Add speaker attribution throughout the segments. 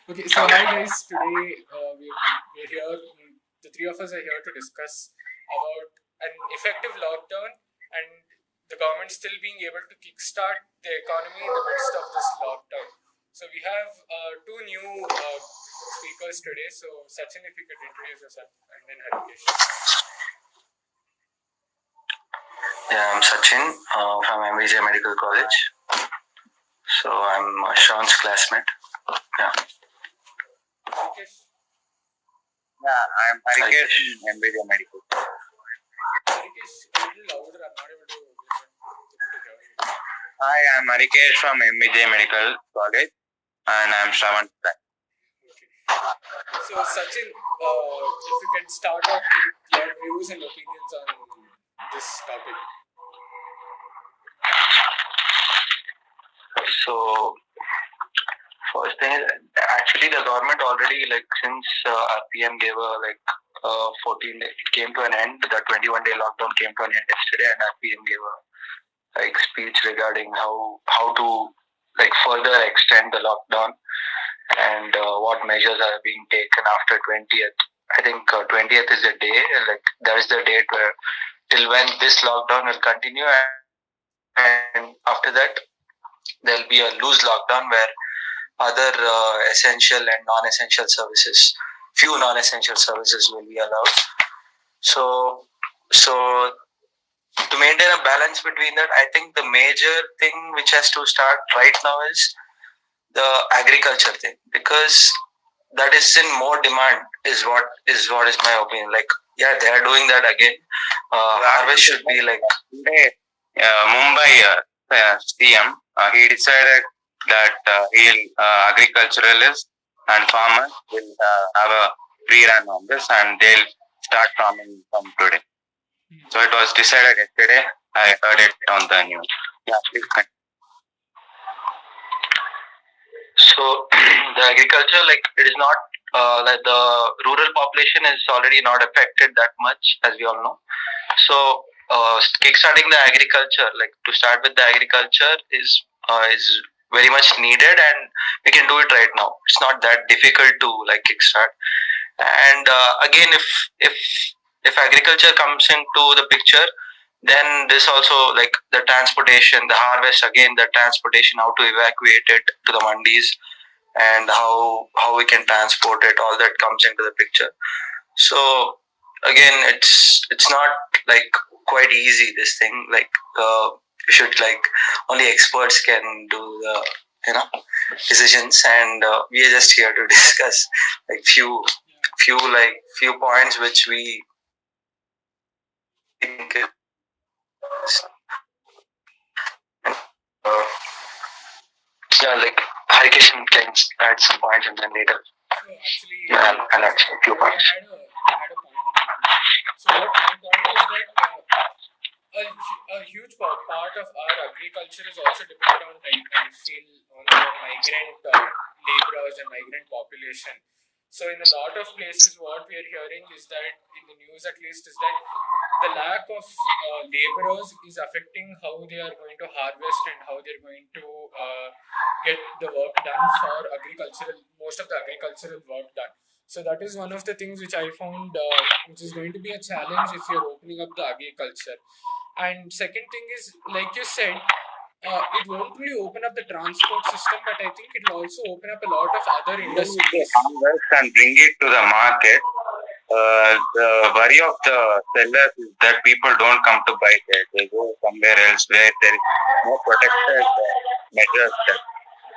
Speaker 1: Okay, so hi guys. Today we're here. The three of us are here to discuss about an effective lockdown and the government still being able to kickstart the economy in the midst of this lockdown. So we have two new speakers today. So Sachin, if you could introduce yourself, and then Harikesh.
Speaker 2: Yeah, I'm Sachin from MVJ Medical College. So I'm Sean's classmate. Yeah.
Speaker 1: Harikesh.
Speaker 3: Yeah, I'm Harikesh from MVJ Medical.
Speaker 1: Harikesh, a little louder. I'm not able to hear you.
Speaker 3: Hi, I'm Harikesh from MVJ Medical College, and I'm Shravan.
Speaker 1: So Sachin, if you can start off with your views and opinions on this topic.
Speaker 2: So first thing is, actually the government already, since our PM gave a 14 day, it came to an end. The 21-day lockdown came to an end yesterday, and our PM gave a speech regarding how to further extend the lockdown and what measures are being taken after 20th. I think 20th is the day, that is the date where till when this lockdown will continue, and after that there'll be a loose lockdown where other essential and non-essential services, few non-essential services will be allowed. So to maintain a balance between that, I think the major thing which has to start right now is the agriculture thing, because that is in more demand is what is my opinion. They are doing that again. Harvest should be
Speaker 3: Mumbai CM, he decided that agriculturalists and farmers will have a free run on this, and they'll start farming from today. So it was decided yesterday. I heard it on the news. Yeah, please continue.
Speaker 2: So the agriculture, it is not the rural population is already not affected that much, as we all know. So kickstarting the agriculture, to start with the agriculture is very much needed, and we can do it right now. It's not that difficult to kickstart. And again, if agriculture comes into the picture, then this also the transportation, the harvest, again the transportation, how to evacuate it to the mandis, and how we can transport it, all that comes into the picture. So again, it's not quite easy, this thing. You should only experts can do the decisions, and we are just here to discuss few points which we think Harikesh can add some points, and then later I'll add a few points.
Speaker 1: I had a point. So what my point is that a huge part of our agriculture is also dependent on, I feel, on the migrant laborers and migrant population. So in a lot of places, what we are hearing is that, in the news at least, is that the lack of laborers is affecting how they are going to harvest and how they're going to get the work done for most of the agricultural work done. So that is one of the things which I found which is going to be a challenge if you're opening up the agriculture. And second thing is, like you said, it won't really open up the transport system, but I think it will also open up a lot of other industries.
Speaker 3: And bring it to the market. The worry of the sellers is that people don't come to buy there. They go somewhere else where there is no protected measures.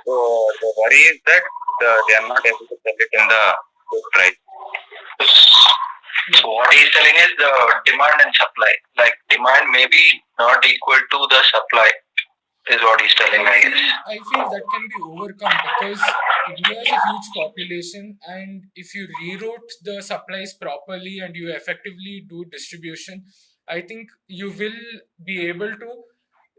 Speaker 3: So the worry is that they are not able to sell it in the good price.
Speaker 2: So what he's telling is the demand and supply. Demand may be not equal to the supply, is what he's telling, I guess.
Speaker 1: I feel that can be overcome because India has a huge population, and if you reroute the supplies properly and you effectively do distribution, I think you will be able to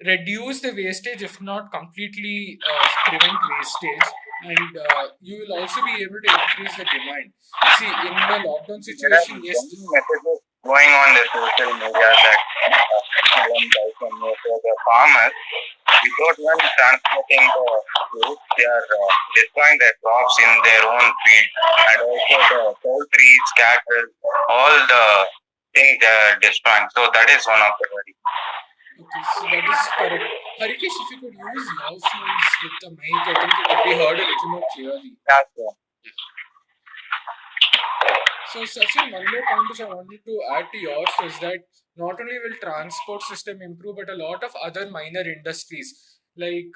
Speaker 1: reduce the wastage, if not completely prevent wastage, and you will also be able to increase the demand. See, in the lockdown situation, yes,
Speaker 3: going on the social media that the farmers without even transporting the fruit, they are destroying their crops in their own field, and also the poultry, cattle, all the things they are destroying. So that is one of the worries.
Speaker 1: Okay, so that is correct. Harikesh, if you could use your phones with the mic, I think it would be heard a little more clearly.
Speaker 3: Yeah, sir.
Speaker 1: So, Sachin, one more point which I wanted to add to yours is that not only will transport system improve, but a lot of other minor industries like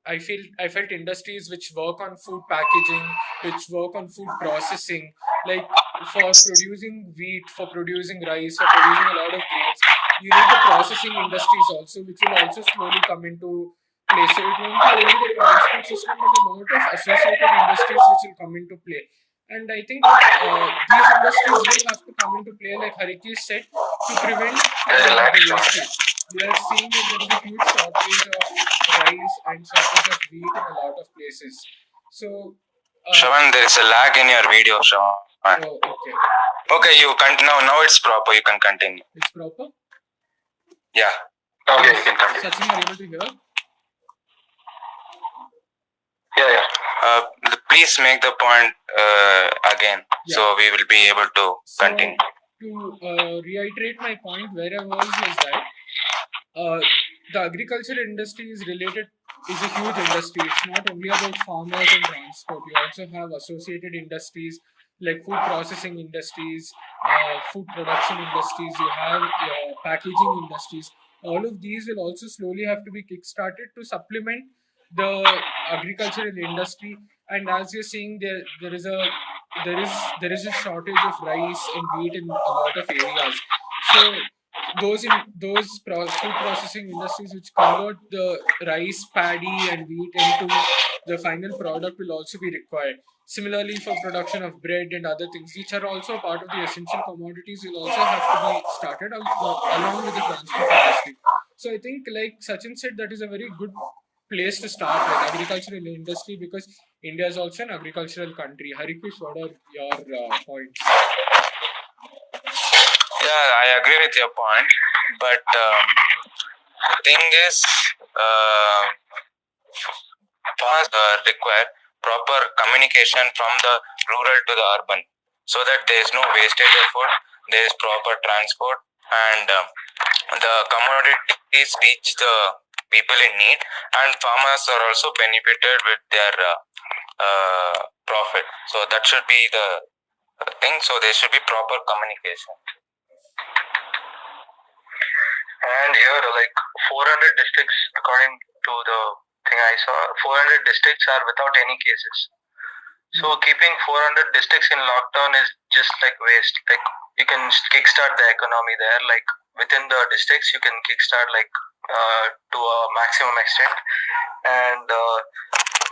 Speaker 1: I felt industries which work on food packaging, which work on food processing, like for producing wheat, for producing rice, for producing a lot of grains. You need the processing industries also, which will also slowly come into play. So it won't be only the transport system, but a lot of associated industries which will come into play. And I think these industries will have to come into play, like Harikesh said, to prevent the wastage. We are seeing that there is a huge shortage of rice and shortage of wheat in a lot of places. So,
Speaker 3: Shravan, there is a lag in your video, Shravan.
Speaker 1: oh, okay.
Speaker 3: Okay, you can now it's proper. You can continue.
Speaker 1: It's proper?
Speaker 3: Yeah.
Speaker 2: Okay, you can continue.
Speaker 1: Sachin, are you able to hear?
Speaker 2: Yeah.
Speaker 3: Please make the point again,
Speaker 1: Yeah.
Speaker 3: so we will be able to continue.
Speaker 1: To reiterate my point, where I was is that the agriculture industry is a huge industry. It's not only about farmers and transport. You also have associated industries like food processing industries, food production industries. You have packaging industries. All of these will also slowly have to be kickstarted to supplement the agricultural industry. And as you're seeing, there is a shortage of rice and wheat in a lot of areas. So those food processing industries which convert the rice, paddy, and wheat into the final product will also be required. Similarly, for production of bread and other things, which are also part of the essential commodities, will also have to be started along with the transport industry. So I think, like Sachin said, that is a very good place to start with agricultural industry, because India is also an agricultural country. Harikesh, what are your points?
Speaker 3: Yeah, I agree with your point, but the thing is, farmers require proper communication from the rural to the urban, so that there is no wastage of food, there is proper transport, and the commodities reach the people in need, and farmers are also benefited with their profit. So that should be the thing. So there should be proper communication.
Speaker 2: And here, like 400 districts, according to the thing I saw, 400 districts are without any cases. So keeping 400 districts in lockdown is just like waste. Like you can kickstart the economy there. Like within the districts, you can kickstart like to a maximum extent.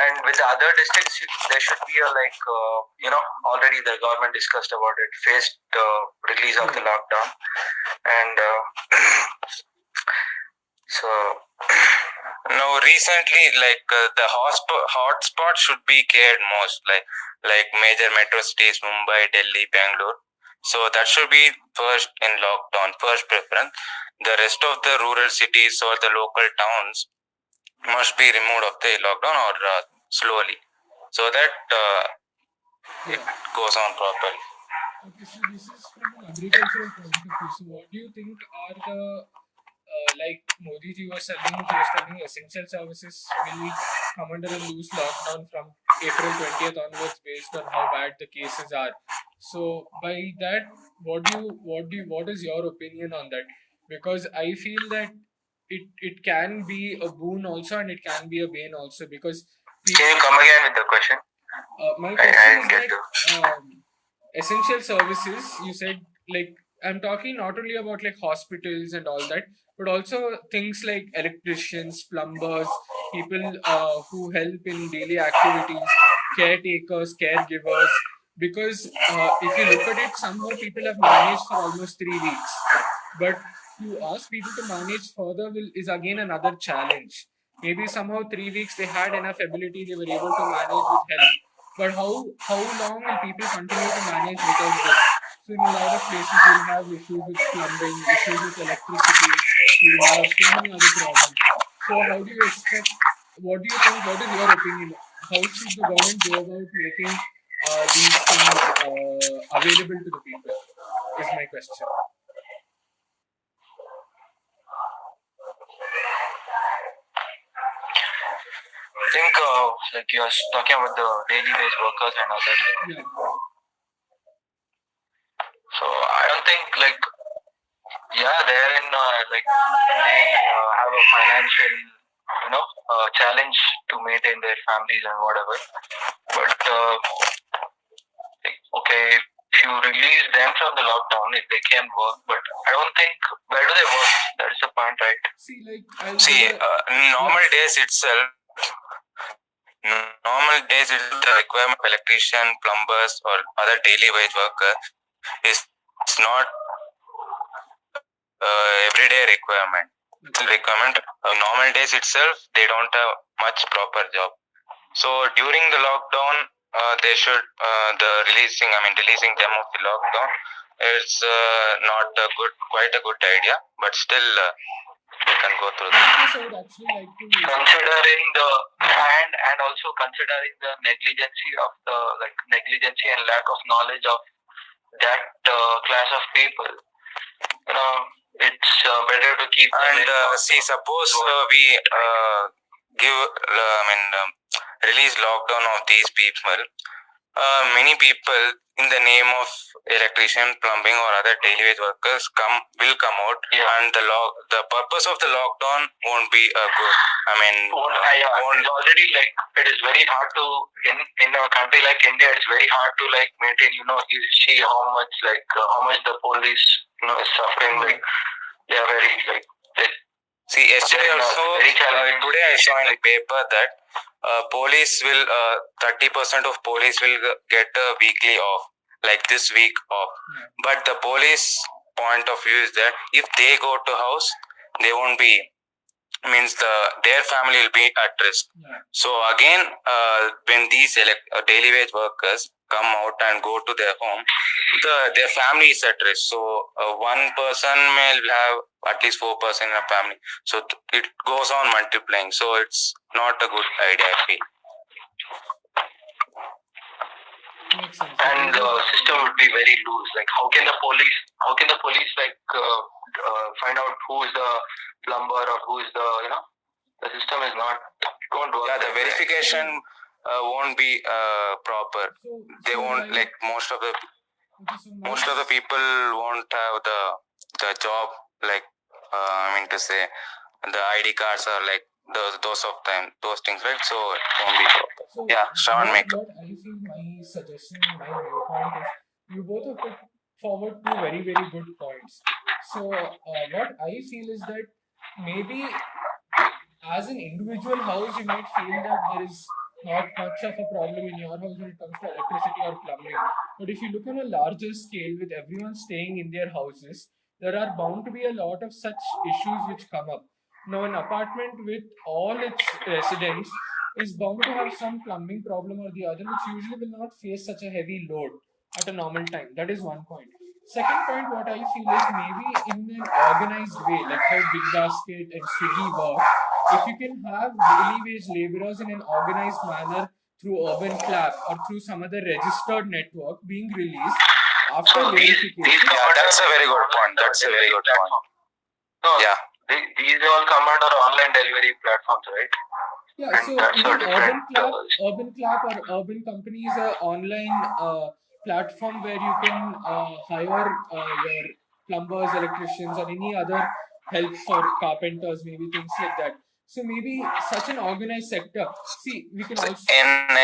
Speaker 2: And with the other districts, there should be a like already the government discussed about it, phased release of the lockdown, and so
Speaker 3: no, recently, like the hotspot should be cared most, like major metro cities, Mumbai, Delhi, Bangalore. So that should be first in lockdown, first preference. The rest of the rural cities or the local towns must be removed of the lockdown or slowly, so that it goes on properly.
Speaker 1: Okay, so this is from an agricultural point of view. So what do you think are the like Modi ji was telling essential services will come under a loose lockdown from April 20th onwards based on how bad the cases are. So by that, what is your opinion on that? Because I feel that it can be a boon also and it can be a bane also, because
Speaker 2: can you come again with the question?
Speaker 1: My question is that essential services, you said, like I'm talking not only about like hospitals and all that, but also things like electricians, plumbers, people who help in daily activities, caretakers, caregivers. Because if you look at it, somehow people have managed for almost 3 weeks, but to ask people to manage further is again another challenge. Maybe somehow 3 weeks they had enough ability, they were able to manage with help. But how long will people continue to manage without this? So in a lot of places you'll have issues with plumbing, issues with electricity, you'll have so many other problems. So how do you expect? What do you think? What is your opinion? How should the government go about making these things available to the people? Is my question.
Speaker 2: I think like you are talking about the daily wage workers and other.
Speaker 1: Yeah.
Speaker 2: So I don't think like they're in like they have a financial challenge to maintain their families and whatever. But like, okay, if you release them from the lockdown, if they can work, but I don't think where do they work? That is the point, right?
Speaker 1: See, like
Speaker 3: normal days itself, the requirement of electrician, plumbers, or other daily wage worker is not everyday requirement. Normal days itself, they don't have much proper job. So during the lockdown, they should releasing them of the lockdown. It's not quite a good idea, but still they can go through that.
Speaker 1: Harikesh, I would actually like to
Speaker 2: Considering the and also considering the negligency and lack of knowledge of that class of people, it's better to keep.
Speaker 3: And suppose we release lockdown of these people. Many people in the name of electrician, plumbing, or other daily wage workers will come out, and the purpose of the lockdown won't be good.
Speaker 2: It's already like it is very hard to in a country like India. It's very hard to like maintain. You see how much the police is suffering. Like they are very like.
Speaker 3: See, yesterday also, today I saw in a paper that police will 30% of police will get a weekly off, like this week off. But the police point of view is that if they go to house, they won't be their family will be at risk. So again, when these daily wage workers come out and go to their home, their family is at risk. So one person may have at least 4 person in a family. So it goes on multiplying. So it's not a good idea, I feel.
Speaker 2: And the system would be very loose. Like how can the police like find out who is the plumber or who is the system is not don't work.
Speaker 3: Yeah, the verification won't be proper. They won't like most of the people won't have the job, like the ID cards are like those things, right? So it won't be proper.
Speaker 1: So
Speaker 3: Shravan,
Speaker 1: what I feel my suggestion, my viewpoint is you both have put forward two very, very good points. So what I feel is that maybe as an individual house, you might feel that there is not much of a problem in your house when it comes to electricity or plumbing. But if you look on a larger scale with everyone staying in their houses, there are bound to be a lot of such issues which come up. Now, an apartment with all its residents is bound to have some plumbing problem or the other, which usually will not face such a heavy load at a normal time. That is one point. Second point, what I feel is maybe in an organized way, like how Big Basket and Swiggy work, if you can have daily wage laborers in an organized manner through Urban Clap or through some other registered network being released after verification.
Speaker 3: That's a very good point.
Speaker 2: These all come under online delivery platforms, right?
Speaker 1: Yeah, so even Urban Clap or Urban Company is an online platform where you can hire your plumbers, electricians, or any other help for carpenters, maybe things like that. So maybe such an organized sector. See, we can also
Speaker 3: an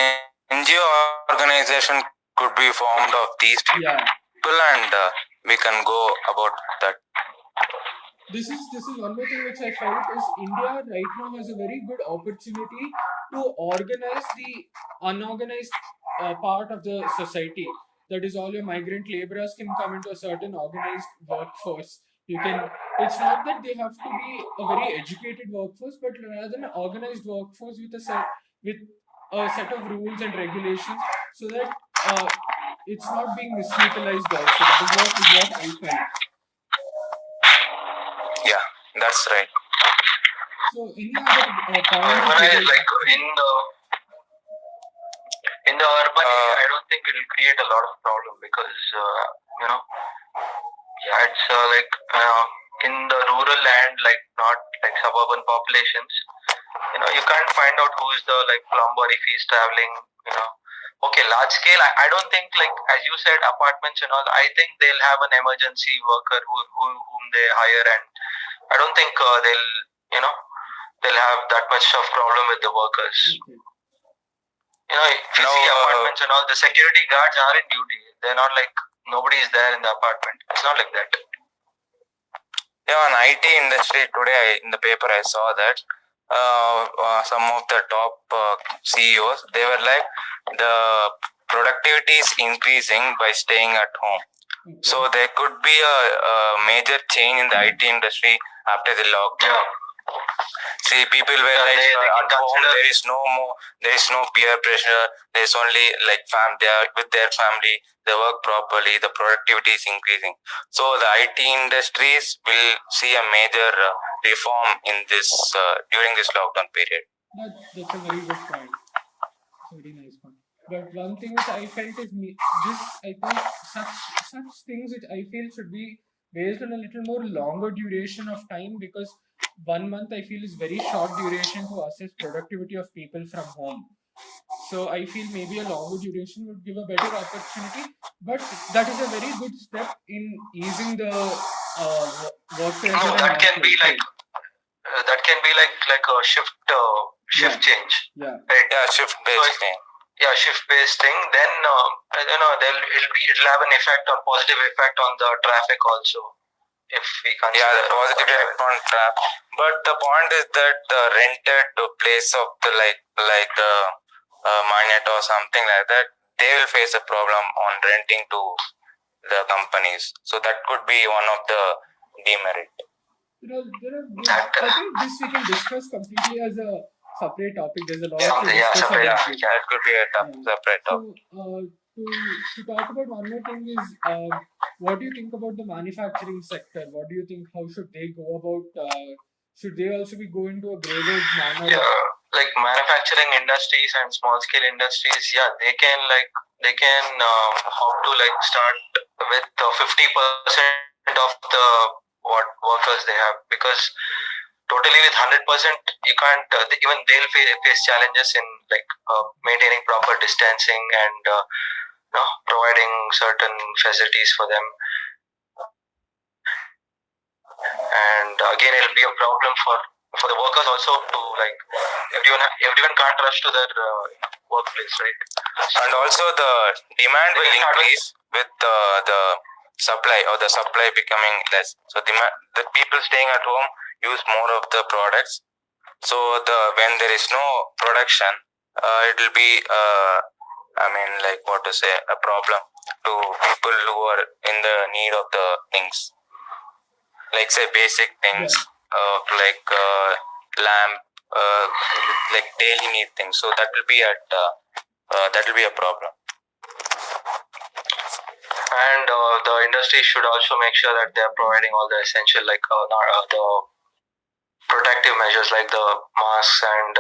Speaker 3: NGO organization could be formed of these people, and we can go about that.
Speaker 1: This is one more thing which I felt is India right now has a very good opportunity to organize the unorganized part of the society. That is, all your migrant laborers can come into a certain organized workforce. It's not that they have to be a very educated workforce, but rather an organized workforce with a set of rules and regulations, so that it's not being misutilized also. That is what I felt.
Speaker 3: Yeah, that's right.
Speaker 1: So any other points
Speaker 2: Urban
Speaker 1: that
Speaker 2: is
Speaker 1: you
Speaker 2: like in the urban area, I don't think it will create a lot of problem because you know, yeah, it's like in the rural land, like not like suburban populations. You can't find out who's the like plumber if he's traveling. You know, okay, large scale. I don't think like as you said, apartments and all. I think they'll have an emergency worker whom they hire, and I don't think they'll have that much of problem with the workers.
Speaker 1: okay.
Speaker 2: If you see apartments and all, the security guards are in duty. They're not like nobody is there in the apartment. It's not like that.
Speaker 3: Yeah, on IT industry today, in the paper I saw that some of the top CEOs, they were like the productivity is increasing by staying at home.
Speaker 1: Okay.
Speaker 3: So there could be a major change in the IT industry after the lockdown.
Speaker 2: Yeah.
Speaker 3: See, people were like at home. There is no peer pressure. There is only like they are with their family. They work properly. The productivity is increasing. So the IT industries will see a major reform in this during this lockdown period.
Speaker 1: That's a very good point. It's a very nice point. But one thing which I felt is I think such things which I feel should be based on a little more longer duration of time, because 1 month I feel is very short duration to assess productivity of people from home. So I feel maybe a longer duration would give a better opportunity, but that is a very good step in easing the work pressure.
Speaker 2: No, that can be like a shift change.
Speaker 1: Yeah.
Speaker 2: Right.
Speaker 3: Yeah, shift based thing.
Speaker 2: Yeah, shift based thing. Then it'll have an positive effect on the traffic also. If we consider
Speaker 3: the positive effect on traffic. But the point is that the rented place of the like the Minet or something like that, they will face a problem on renting to the companies. So that could be one of the demerit.
Speaker 1: I think this we can discuss completely as a separate topic. There's a lot to discuss
Speaker 3: separate,
Speaker 1: about it.
Speaker 3: it could be a separate topic.
Speaker 1: So, to talk about one more thing is, what do you think about the manufacturing sector? What do you think? How should they go about? Should they also be going to a graded manner?
Speaker 2: Yeah, like manufacturing industries and small scale industries. Yeah, they can hope to like start with 50% of the what workers they have, because totally with 100% you can't even they'll face challenges in like maintaining proper distancing and providing certain facilities for them, and again it'll be a problem for the workers also to like everyone can't rush to their workplace, right?
Speaker 3: And also the demand will increase with the supply, or the supply becoming less. So the people staying at home use more of the products. So when there is no production, it will be a problem to people who are in the need of the things, like say basic things, like lamp, like daily need things. So that will be a problem.
Speaker 2: And the industry should also make sure that they are providing all the essential, like the protective measures, like the masks and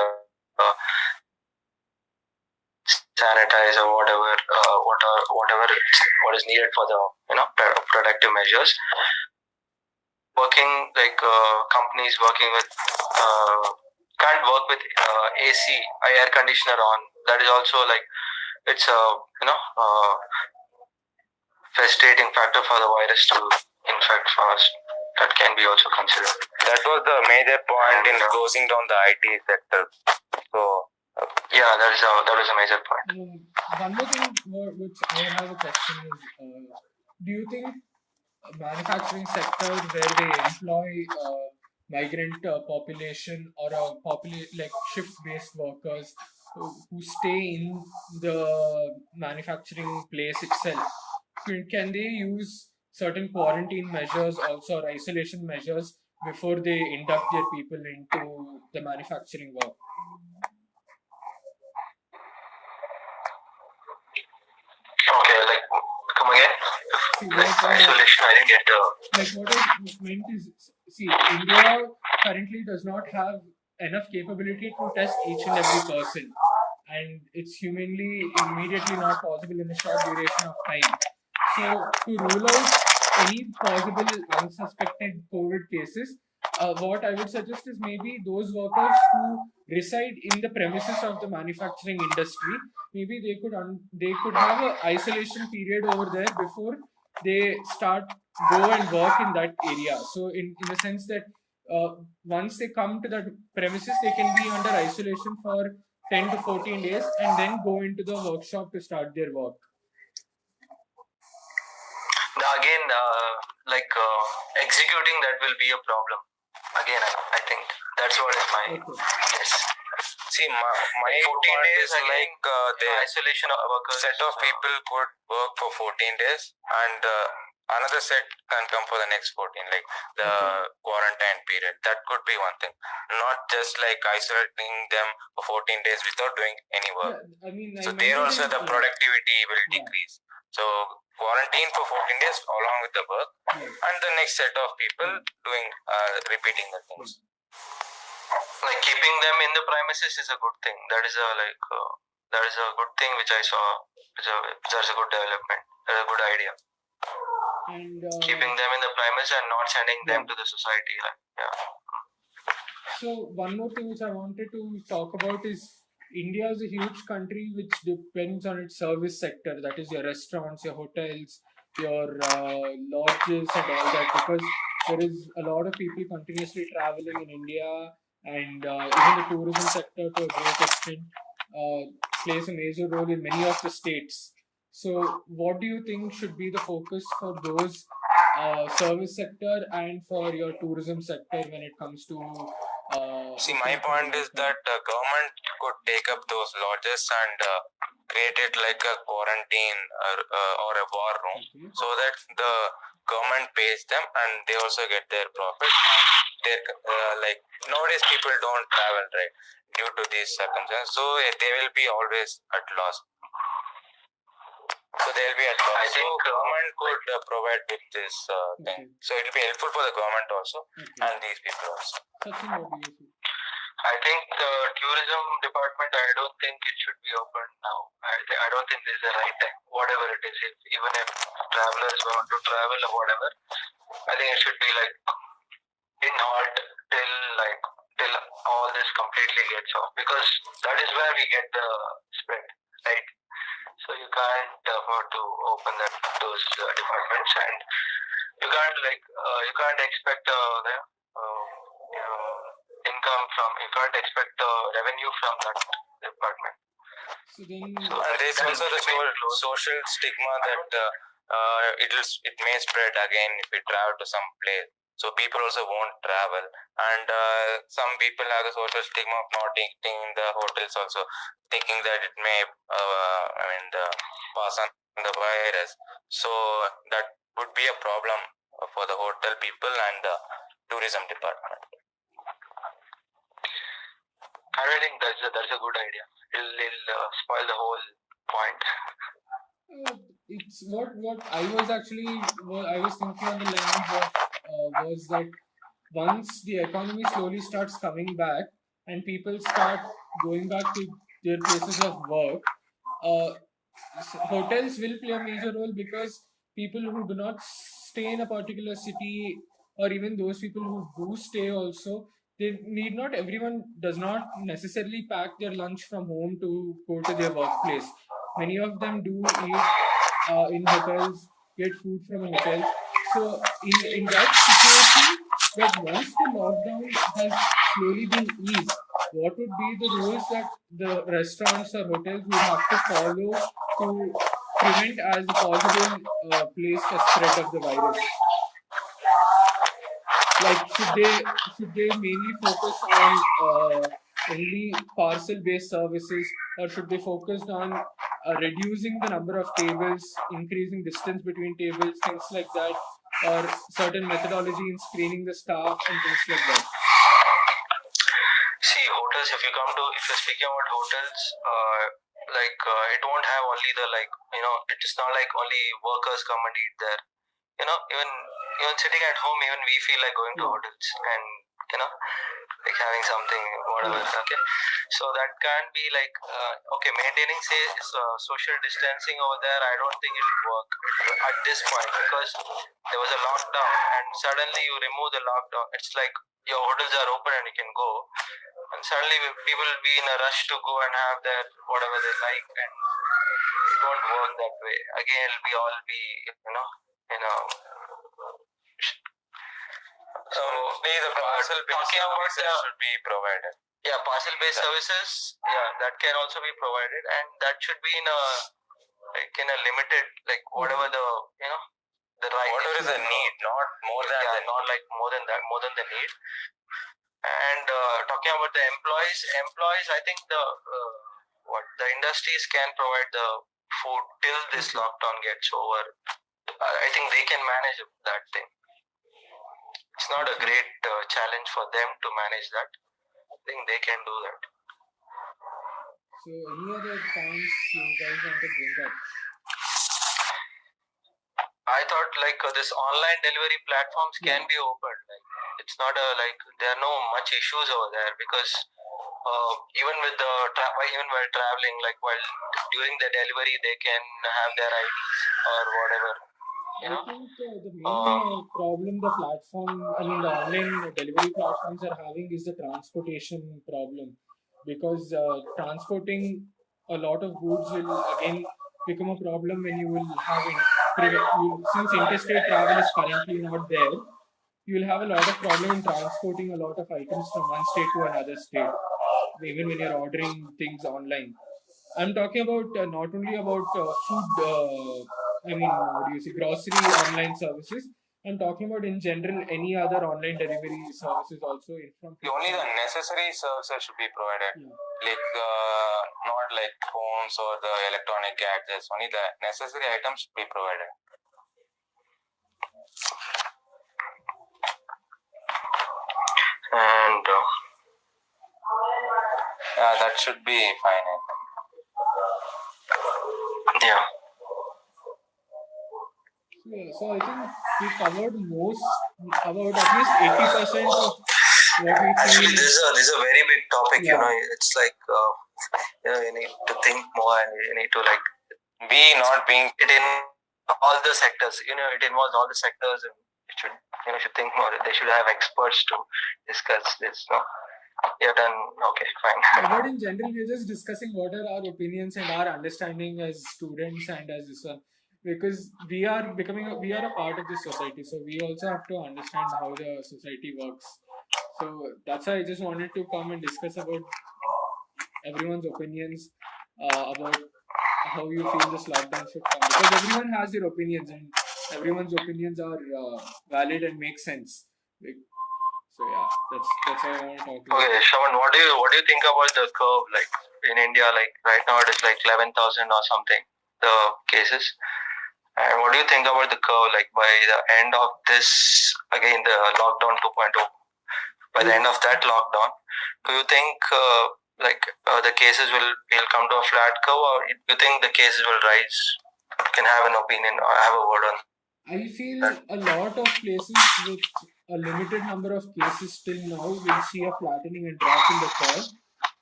Speaker 2: sanitizer, what is needed for the protective measures. Working like companies working with can't work with AC, air conditioner on. That is also like it's a facilitating factor for the virus to infect fast. That can be also considered.
Speaker 3: That was the major point in closing down the IT sector. So
Speaker 1: yeah, that was a major point. One more thing which I have a question is, do you think manufacturing sector where they employ migrant population or like shift-based workers who stay in the manufacturing place itself, can they use certain quarantine measures also, or isolation measures, before they induct their people into the manufacturing work?
Speaker 2: Okay, like come again. Isolation, I didn't get.
Speaker 1: Like what I meant is, see, India currently does not have enough capability to test each and every person, and it's humanly immediately not possible in a short duration of time. So to rule out any possible unsuspected COVID cases, what I would suggest is maybe those workers who reside in the premises of the manufacturing industry, maybe they could have a isolation period over there before they go and work in that area. So in the sense that once they come to that premises, they can be under isolation for 10 to 14 days and then go into the workshop to start their work.
Speaker 2: Again, executing that will be a problem. Again, I think that's what is my yes.
Speaker 3: See, my
Speaker 2: 14 days
Speaker 3: is like the
Speaker 2: isolation of workers.
Speaker 3: Set of people could work for 14 days and another set can come for the next 14, like the quarantine period. That could be one thing. Not just like isolating them for 14 days without doing any work.
Speaker 1: Yeah, I mean,
Speaker 3: so there also the productivity will decrease. So quarantine for 14 days along with the work and the next set of people doing repeating the things.
Speaker 2: Like keeping them in the premises is a good thing. That is a good thing which I saw. That's a good development. A good idea.
Speaker 1: And
Speaker 2: keeping them in the premises and not sending them to the society.
Speaker 1: So one more thing which I wanted to talk about is India is a huge country which depends on its service sector. That is your restaurants, your hotels, your lodges and all that, because there is a lot of people continuously traveling in India, and even the tourism sector to a great extent plays a major role in many of the states. So what do you think should be the focus for those service sector and for your tourism sector when it comes to
Speaker 3: see, my point is that government could take up those lodges and create it like a quarantine or a war room, so that the government pays them and they also get their profit. Like nowadays people don't travel, right, due to these circumstances, so they will be always at loss. So they will be at loss. I think government could provide with this thing. So it will be helpful for the government also and these people also.
Speaker 1: Sachin, what do you think?
Speaker 2: I think the tourism department, I don't think it should be open now. I don't think this is the right time. Whatever it is, even if travelers want to travel or whatever, I think it should be like in halt till all this completely gets off, because that is where we get the spread, right? So you can't afford to open those departments, and you can't expect income from, you can't expect revenue from that department.
Speaker 1: So then,
Speaker 3: and there is also the social stigma that it may spread again if we travel to some place. So people also won't travel, and some people have the social stigma of not eating in the hotels also, thinking that it may pass on the virus. So that would be a problem for the hotel people and the tourism department.
Speaker 2: I don't think that's a good idea. It'll spoil the whole point.
Speaker 1: It's what I was thinking on the lines of was that once the economy slowly starts coming back and people start going back to their places of work, hotels will play a major role, because people who do not stay in a particular city, or even those people who do stay also, everyone does not necessarily pack their lunch from home to go to their workplace. Many of them do eat in hotels, get food from hotels. So in that situation, that once the lockdown has slowly been eased, what would be the rules that the restaurants or hotels would have to follow to prevent as a possible place for spread of the virus? Like, should they mainly focus on only parcel-based services, or should they focus on reducing the number of tables, increasing distance between tables, things like that, or certain methodology in screening the staff and things like that?
Speaker 2: See, hotels, if you're speaking about hotels, it won't have only the, it is not like only workers come and eat there. even sitting at home, even we feel like going to hotels and like having something, whatever. Okay, so that can be like okay, maintaining say social distancing over there. I don't think it will work at this point, because there was a lockdown and suddenly you remove the lockdown. It's like your hotels are open and you can go, and suddenly people will be in a rush to go and have their whatever they like, and it won't work that way. Again, it'll be all be so
Speaker 3: maybe the parcel-based services should be provided.
Speaker 2: Yeah, parcel-based services. Yeah, that can also be provided, and that should be in a limited, like whatever the right.
Speaker 3: Whatever is the need, not more than.
Speaker 2: Yeah, not like more than that, more than the need. And talking about the employees, I think the industries can provide the food till this lockdown gets over. I think they can manage that thing. It's not a great challenge for them to manage that. I think they can do that.
Speaker 1: So, any other points you guys want to bring up?
Speaker 2: I thought like this online delivery platforms can be opened. Like it's not there are no much issues over there, because even with the even while traveling, like while during the delivery, they can have their IDs or whatever.
Speaker 1: I think the main problem the online delivery platforms are having is the transportation problem, because transporting a lot of goods will again become a problem when you will have since interstate travel is currently not there, you will have a lot of problem in transporting a lot of items from one state to another state, even when you're ordering things online. I'm talking about not only about food, grocery online services. I'm talking about in general any other online delivery services also.
Speaker 3: Only the necessary services should be provided.
Speaker 1: Yeah.
Speaker 3: Like not like phones or the electronic gadgets. Only the necessary items should be provided.
Speaker 2: And
Speaker 3: that should be fine, I think.
Speaker 2: Yeah.
Speaker 1: So I think we covered about at least 80% of what we
Speaker 2: Actually, this is a very big topic.
Speaker 1: Yeah.
Speaker 2: It's like you need to think more, and you need to like
Speaker 3: not being
Speaker 2: it in all the sectors. It involves all the sectors, and it should think more. They should have experts to discuss this. No, you're done. Okay, fine.
Speaker 1: But in general, we're just discussing what are our opinions and our understanding as students and as this one, because we are a part of this society, so we also have to understand how the society works. So that's why I just wanted to come and discuss about everyone's opinions about how you feel this lockdown should come, because everyone has their opinions and everyone's opinions are valid and make sense. So yeah, that's what I want to talk about.
Speaker 2: Okay, Shravan, what do you think about the curve? Like in India, like right now it is like 11,000 or something, the cases. And what do you think about the curve? Like by the end of this, again the lockdown 2.0, by the end of that lockdown, do you think the cases will come to a flat curve, or do you think the cases will rise? You can have an opinion or have a word on.
Speaker 1: I feel a lot of places with a limited number of cases till now will see a flattening and drop in the curve,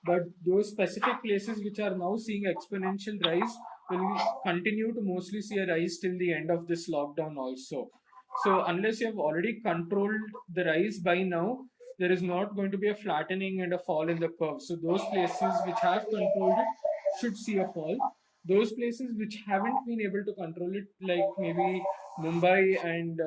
Speaker 1: but those specific places which are now seeing exponential rise will continue to mostly see a rise till the end of this lockdown also. So unless you have already controlled the rise by now, there is not going to be a flattening and a fall in the curve. So those places which have controlled it should see a fall. Those places which haven't been able to control it, like maybe Mumbai and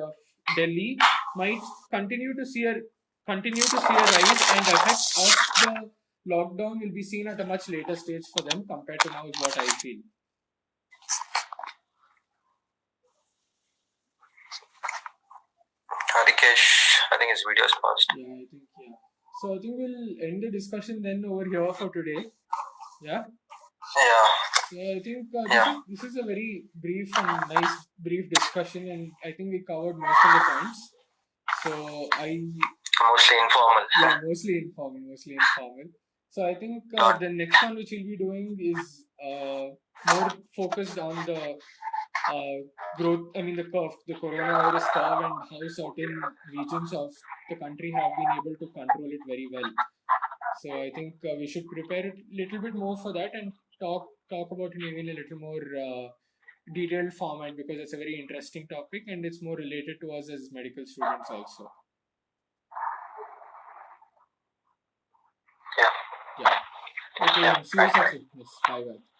Speaker 1: Delhi, might continue to see a rise, and effect of the lockdown will be seen at a much later stage for them compared to now, is what I feel.
Speaker 2: Harikesh, I think his video is paused.
Speaker 1: Yeah. So I think we'll end the discussion then over here for today. Yeah.
Speaker 2: Yeah.
Speaker 1: So I think this is a very brief discussion, and I think we covered most of the points. So
Speaker 2: mostly informal.
Speaker 1: Yeah, mostly informal. So I think the next one which we'll be doing is more focused on the growth. I mean, the coronavirus curve, and how certain regions of the country have been able to control it very well. So I think we should prepare it a little bit more for that and talk about it maybe in a little more detailed format, because it's a very interesting topic and it's more related to us as medical students also.
Speaker 2: Yeah.
Speaker 1: Okay,
Speaker 2: Yeah,
Speaker 1: then see you,
Speaker 2: right.
Speaker 1: Sachin. Yes, bye bye.